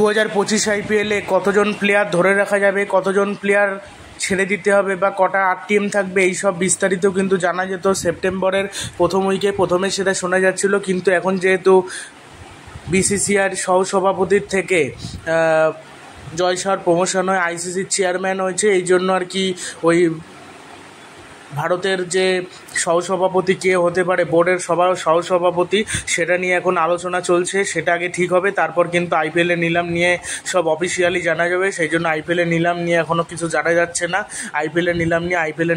2025 IPL-এ কতজন প্লেয়ার ধরে রাখা যাবে, কতজন প্লেয়ার ছেড়ে দিতে হবে বা কটা টিম থাকবে, এইসব বিস্তারিত কিন্তু জানা যেত সেপ্টেম্বরের প্রথম উইকে। প্রথমে সেটা শোনা যাচ্ছিল, কিন্তু এখন যেহেতু বিসিসিআইর সহসভাপতির থেকে জয় শাহর প্রমোশন হয়ে আইসিসির চেয়ারম্যান হয়েছে, এই জন্য আর কি ওই ভারতের যে সহসভাপতি কে হতে পারে, বোর্ডের সহসভাপতি, সেটা নিয়ে এখন আলোচনা চলছে। সেটা আগে ঠিক হবে, তারপর কিন্তু আইপিএলের নিলাম নিয়ে সব অফিসিয়ালি জানা যাবে। সেই জন্য আইপিএলের নিলাম নিয়ে এখনও কিছু জানা যাচ্ছে না। আইপিএলের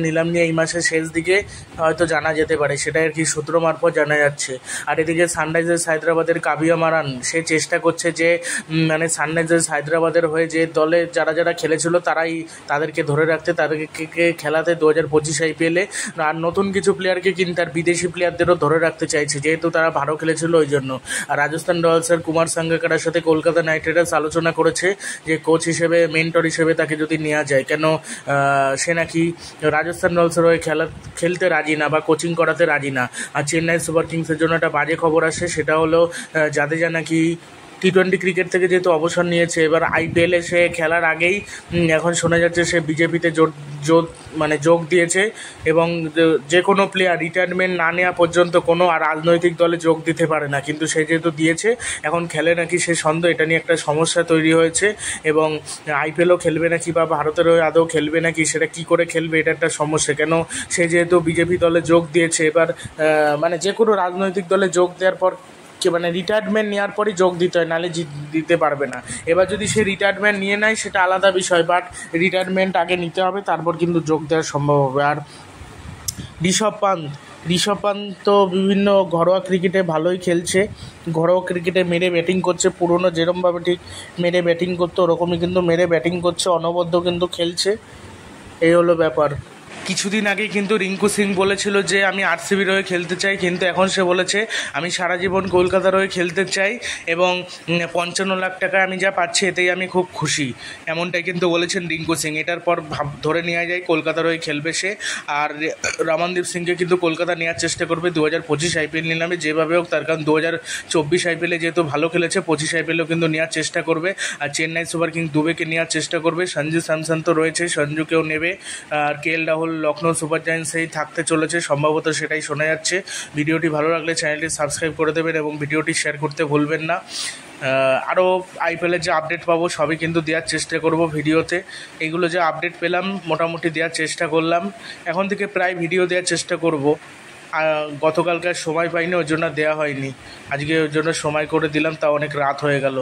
নিলাম নিয়ে এই মাসের শেষ দিকে হয়তো জানা যেতে পারে, সেটা আর কি সূত্র মারফত জানা যাচ্ছে। আর এদিকে সানরাইজার্স হায়দ্রাবাদের কাবিয়া মারান সে চেষ্টা করছে যে মানে সানরাইজার্স হায়দ্রাবাদের হয়ে যে দলে যারা খেলেছিল তাদেরকে ধরে রাখতে, তাদেরকে খেলাতে 2025 IPL-এ, আর নতুন কিছু প্লেয়ারকে কিনতে আর বিদেশি প্লেয়ারদেরও ধরে রাখতে চাইছে, যেহেতু তারা ভালো খেলেছিল ওই জন্য। আর রাজস্থান রয়্যালসের কুমার সাঙ্গাকারার সাথে কলকাতা নাইট রাইডার্স আলোচনা করেছে যে কোচ হিসেবে, মেন্টর হিসেবে তাকে যদি নেওয়া যায়, কেন সে নাকি রাজস্থান রয়্যালসের হয়ে খেলতে রাজি না বা কোচিং করাতে রাজি না। আর চেন্নাই সুপার কিংসের জন্য একটা বাজে খবর আসে, সেটা হলো জাদেজা নাকি T20 ক্রিকেট থেকে যেহেতু অবসর নিয়েছে, এবার IPL-এ সে খেলার আগেই এখন শোনা যাচ্ছে সে বিজেপিতে যোগ দিয়েছে, এবং যে কোনো প্লেয়ার রিটায়ারমেন্ট না নেওয়া পর্যন্ত কোনো রাজনৈতিক দলে যোগ দিতে পারে না, কিন্তু সে যেহেতু দিয়েছে এখন খেলে নাকি সে সন্দেহ, এটা নিয়ে একটা সমস্যা তৈরি হয়েছে। এবং IPL-ও খেলবে নাকি বা ভারতের হয়ে আদৌ খেলবে নাকি, সেটা কী করে খেলবে, এটা একটা সমস্যা। কেন সে যেহেতু বিজেপি দলে যোগ দিয়েছে, এবার মানে যে কোনো রাজনৈতিক দলে যোগ দেওয়ার পর মানে রিটায়ারমেন্ট নেওয়ার পরই যোগ দিতে হয়, নাহলে দিতে পারবে না। এবার যদি সে রিটায়ারমেন্ট নিয়ে নেয় সেটা আলাদা বিষয়, বাট রিটায়ারমেন্ট আগে নিতে হবে, তারপর কিন্তু যোগ দেওয়া সম্ভব হবে। আর ঋষভ পান্ত তো বিভিন্ন ঘরোয়া ক্রিকেটে ভালোই খেলছে, ঘরোয়া ক্রিকেটে মেরে ব্যাটিং করছে, পুরনো যেরকমভাবে ঠিক মেরে ব্যাটিং করতো ওরকমই কিন্তু মেরে ব্যাটিং করছে, অনবদ্য কিন্তু খেলছে, এই হলো ব্যাপার। কিছুদিন আগেই কিন্তু রিঙ্কু সিং বলেছিল যে আমি RCBর হয়ে খেলতে চাই, কিন্তু এখন সে বলেছে আমি সারা জীবন কলকাতার হয়ে খেলতে চাই, এবং 55 লাখ টাকা আমি যা পাচ্ছি এতেই আমি খুব খুশি, এমনটাই কিন্তু বলেছেন রিঙ্কু সিং। এটার পর ধরে নেওয়া যায় কলকাতার হয়ে খেলবে সে। আর রমনদীপ সিংকে কিন্তু কলকাতা নেওয়ার চেষ্টা করবে 2025 IPL নিলামে যেভাবে হোক, তার কারণ 2024 IPL-এ যেহেতু ভালো খেলেছে, 25 IPL-এও কিন্তু নেওয়ার চেষ্টা করবে। আর চেন্নাই সুপার কিংস দুবেকে নেওয়ার চেষ্টা করবে, সঞ্জু স্যামসন তো রয়েছে, সঞ্জুকেও নেবে। আর KL রাহুল লখনৌ সুপার জায়ান্টসেই থাকতে চলেছে সম্ভবত, সেটাই শোনা যাচ্ছে। ভিডিওটি ভালো লাগলে চ্যানেলটি সাবস্ক্রাইব করে দেবেন এবং ভিডিওটি শেয়ার করতে ভুলবেন না। আরও IPL-এর যে আপডেট পাবো সবই কিন্তু দেওয়ার চেষ্টা করব ভিডিওতে। এইগুলো যে আপডেট পেলাম মোটামুটি দেওয়ার চেষ্টা করলাম, এখন থেকে প্রায় ভিডিও দেওয়ার চেষ্টা করব। গতকালকার সময় পাইনি, ওর জন্য দেওয়া হয়নি, আজকে ওর জন্য সময় করে দিলাম, তা অনেক রাত হয়ে গেল।